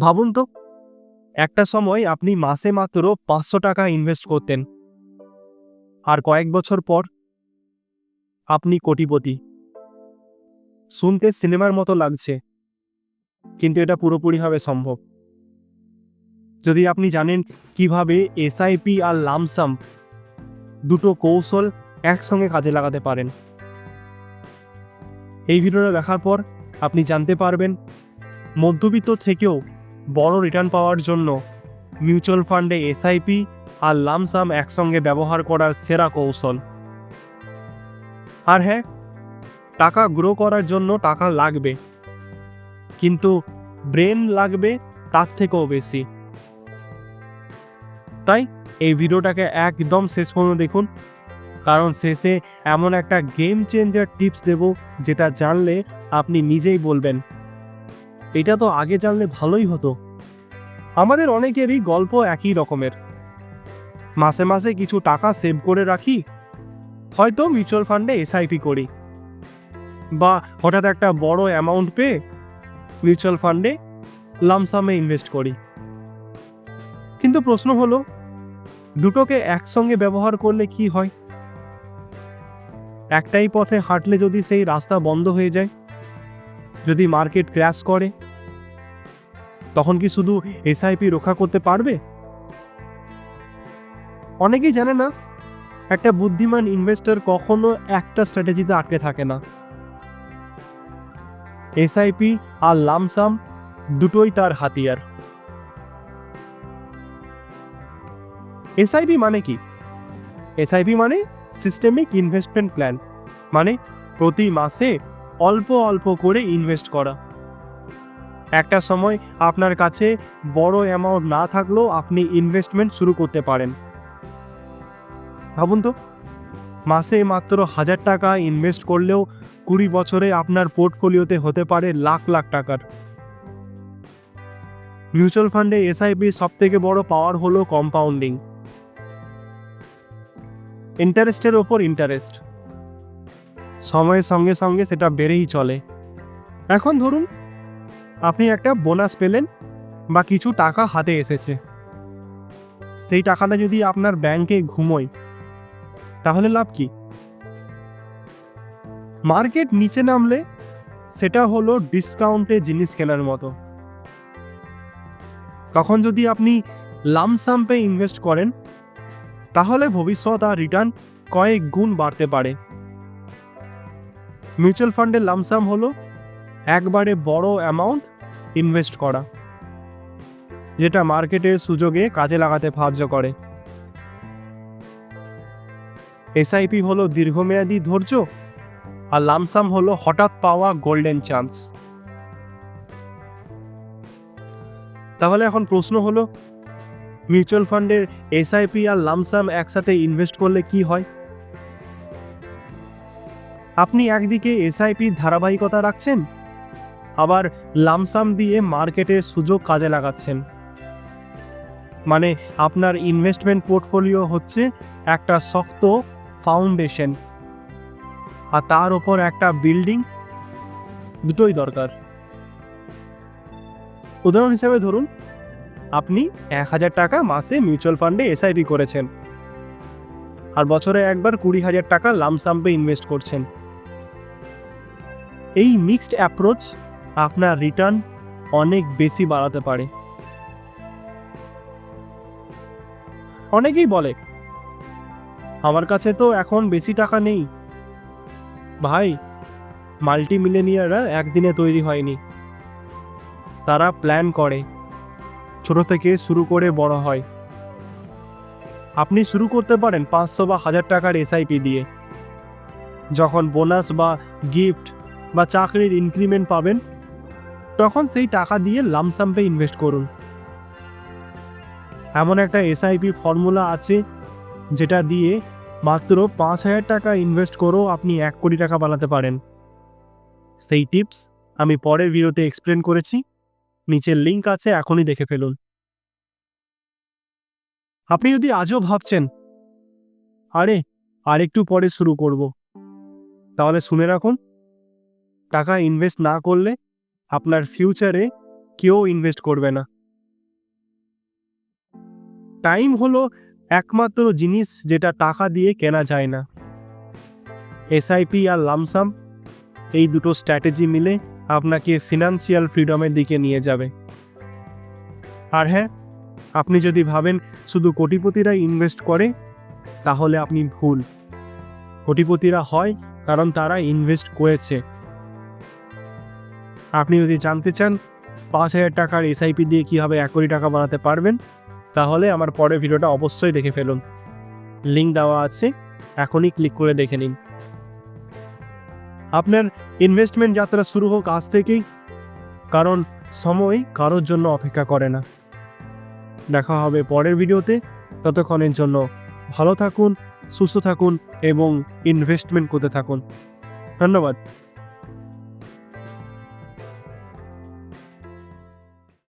ভাবুন তো, একটা সময় আপনি মাসে মাত্র ৫০০ টাকা ইনভেস্ট করতেন, আর কয়েক বছর পর আপনি কোটিপতি। শুনতে সিনেমার মতো লাগছে, কিন্তু এটা পুরোপুরিভাবে সম্ভব যদি আপনি জানেন কিভাবে এসআইপি আর লামসাম দুটো কৌশল একসঙ্গে কাজে লাগাতে পারেন। এই ভিডিওটা দেখার পর আপনি জানতে পারবেন মধ্যবিত্ত থেকেও বড় রিটার্ন পাওয়ার জন্য মিউচুয়াল ফান্ডে এসআইপি আর লামসাম একসঙ্গে ব্যবহার করার সেরা কৌশল। আর হ্যাঁ, টাকা গ্রো করার জন্য টাকা লাগবে, কিন্তু ব্রেন লাগবে তার থেকেও বেশি। তাই এই ভিডিওটাকে একদম শেষ পর্যন্ত দেখুন, কারণ শেষে এমন একটা গেম চেঞ্জার টিপস দেব যেটা জানলে আপনি নিজেই বলবেন এটা তো আগে জানলে ভালোই হতো। আমাদের অনেকেরই গল্প একই রকমের। মাসে মাসে কিছু টাকা সেভ করে রাখি, হয়তো মিউচুয়াল ফান্ডে এসআইপি করি, বা হঠাৎ একটা বড় অ্যামাউন্ট পেয়ে মিউচুয়াল ফান্ডে লামসামে ইনভেস্ট করি। কিন্তু প্রশ্ন হলো, দুটোকে একসঙ্গে ব্যবহার করলে কি হয়? একটাই পথে হাঁটলে যদি সেই রাস্তা বন্ধ হয়ে যায়, যদি মার্কেট ক্র্যাশ করে, তখন কি শুধু এসআইপি রক্ষা করতে পারবে? অনেকেই জানে না, একটা বুদ্ধিমান ইনভেস্টর কখনো একটা স্ট্র্যাটেজিতে আটকে থাকে না। এসআইপি আর লামসাম দুটোই তার হাতিয়ার। এসআইপি মানে কি? এসআইপি মানে সিস্টেমিক ইনভেস্টমেন্ট প্ল্যান, মানে প্রতি মাসে অল্প অল্প করে ইনভেস্ট করা। একটা সময় আপনার কাছে বড় অ্যামাউন্ট না থাকলেও আপনি ইনভেস্টমেন্ট শুরু করতে পারেন। ভাবুন তো, মাসে মাত্র ১০০০ টাকা ইনভেস্ট করলেও ২০ বছরে আপনার পোর্টফোলিওতে হতে পারে লাখ লাখ টাকার। মিউচুয়াল ফান্ডে এসআইপির সবথেকে বড় পাওয়ার হলো কম্পাউন্ডিং। ইন্টারেস্টের ওপর ইন্টারেস্ট, সময়ের সঙ্গে সঙ্গে সেটা বেড়েই চলে। এখন ধরুন আপনি একটা বোনাস পেলেন বা কিছু টাকা হাতে এসেছে, সেই টাকাটা যদি আপনার ব্যাংকে ঘুমোয়, তাহলে লাভ কি? মার্কেট নিচে নামলে সেটা হলো ডিসকাউন্টে জিনিস কেনার মতো। তখন যদি আপনি লামসাম্পে ইনভেস্ট করেন, তাহলে ভবিষ্যৎ আর রিটার্ন কয়েক গুণ বাড়তে পারে। মিউচুয়াল ফান্ডের লামসাম হলো একবারে বড় অ্যামাউন্ট ইনভেস্ট করা, যেটা মার্কেটের সুযোগে কাজে লাগাতে সাহায্য করে। এসআইপি হলো দীর্ঘমেয়াদী ধৈর্য, আর লামসাম হলো হঠাৎ পাওয়া গোল্ডেন চান্স। তাহলে এখন প্রশ্ন হলো, মিউচুয়াল ফান্ডের এসআইপি আর লামসাম একসাথে ইনভেস্ট করলে কি হয়? আপনি একদিকে এসআইপির ধারাবাহিকতা রাখছেন, আবার লামসাম দিয়ে মার্কেটের সুযোগ কাজে লাগাচ্ছেন। মানে আপনার ইনভেস্টমেন্ট পোর্টফোলিও হচ্ছে একটা শক্ত ফাউন্ডেশন, আর তার উপর একটা বিল্ডিং, দুটোই দরকার। উদাহরণ হিসেবে ধরুন আপনি ১০০০ টাকা মাসে মিউচুয়াল ফান্ডে এসআইপি করেছেন, আর বছরে একবার ২০,০০০ টাকা লামসাম্পে ইনভেস্ট করছেন। এই মিক্সড অ্যাপ্রোচ আপনার রিটার্ন অনেক বেশি বাড়াতে পারে। অনেকেই বলে, আমার কাছে তো এখন বেশি টাকা নেই। ভাই, মাল্টি মিলিয়নিয়াররা একদিনে তৈরি হয়নি, তারা প্ল্যান করে, ছোট থেকে শুরু করে বড় হয়। আপনি শুরু করতে পারেন ৫০০ বা ১০০০ টাকার এসআইপি দিয়ে। যখন বোনাস বা গিফট বা চাকরির ইনক্রিমেন্ট পাবেন, তখন সেই টাকা দিয়ে লামসাম্পে ইনভেস্ট করুন। এমন একটা এসআইপি ফর্মুলা আছে যেটা দিয়ে মাত্র ৫,০০০ টাকা ইনভেস্ট করেও আপনি ১ কোটি টাকা বানাতে পারেন। সেই টিপস আমি পরের ভিডিওতে এক্সপ্লেন করেছি, নিচের লিঙ্ক আছে, এখনই দেখে ফেলুন। আপনি যদি আজও ভাবছেন আরে আরেকটু পরে শুরু করব, তাহলে শুনে রাখুন, টাকা ইনভেস্ট না করলে আপনার ফিউচারে কেউ ইনভেস্ট করবে না। টাইম হলো একমাত্র জিনিস যেটা টাকা দিয়ে কেনা যায় না। এসআইপি আর লামসাম এই দুটো স্ট্র্যাটেজি মিলে আপনাকে ফিনান্সিয়াল ফ্রিডমের দিকে নিয়ে যাবে। আর হ্যাঁ, আপনি যদি ভাবেন শুধু কোটিপতিরাই ইনভেস্ট করে, তাহলে আপনি ভুল। কোটিপতিরা হয় কারণ তারা ইনভেস্ট করেছে। আপনি যদি জানতে চান 5,000 টাকার এসআইপি দিয়ে কীভাবে 1 কোটি টাকা বানাতে পারবেন, তাহলে আমার পরের ভিডিওটা অবশ্যই দেখে ফেলুন। লিঙ্ক দেওয়া আছে, এখনই ক্লিক করে দেখে নিন। আপনার ইনভেস্টমেন্ট যাত্রা শুরু হোক আজ থেকেই, কারণ সময় কারোর জন্য অপেক্ষা করে না। দেখা হবে পরের ভিডিওতে। ততক্ষণের জন্য ভালো থাকুন, সুস্থ থাকুন এবং ইনভেস্টমেন্ট করতে থাকুন। ধন্যবাদ।